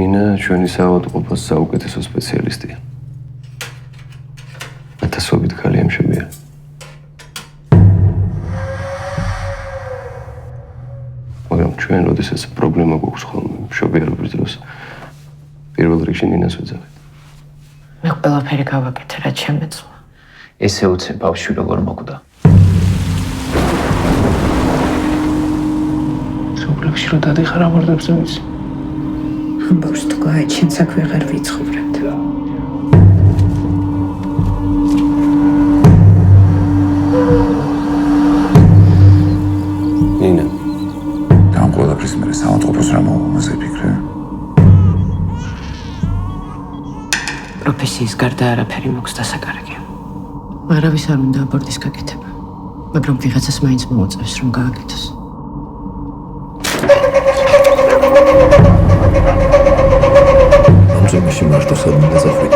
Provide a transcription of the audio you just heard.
ნინა ჩვენი საავადმყოფოს საუკეთესო სპეციალისტია. ათასობით ქალი ამშვენია. მაგრამ ჩვენ როდესაც პრობლემა გვაქვს ხოლმე მშობიარობის დროს პირველ რიგში ნინას ვეძახით. მე ყველაფერი გავაკეთე, რაც შემეძლო. ესე უცებ ბავშვი როგორ მოკვდა. სოფლებში რო დადიხარ ამორდებს ვიცი. ამბავს თუ გააჩენს აქ ვეღარ ვიცხოვრებთ. ნინა ამ ყველაფრის მერე საავადმყოფოს რა მომაზე ფიქრე? პროფესიის გარდა არაფერი მოქვს დასაკარგე. არავის არ უნდა აბორტის გაკეთება, მაგრამ ვიღაცას მაინც მოუწევს რომ გააკეთოს. ამ ზომაში მარტო სადმე დაზახვით.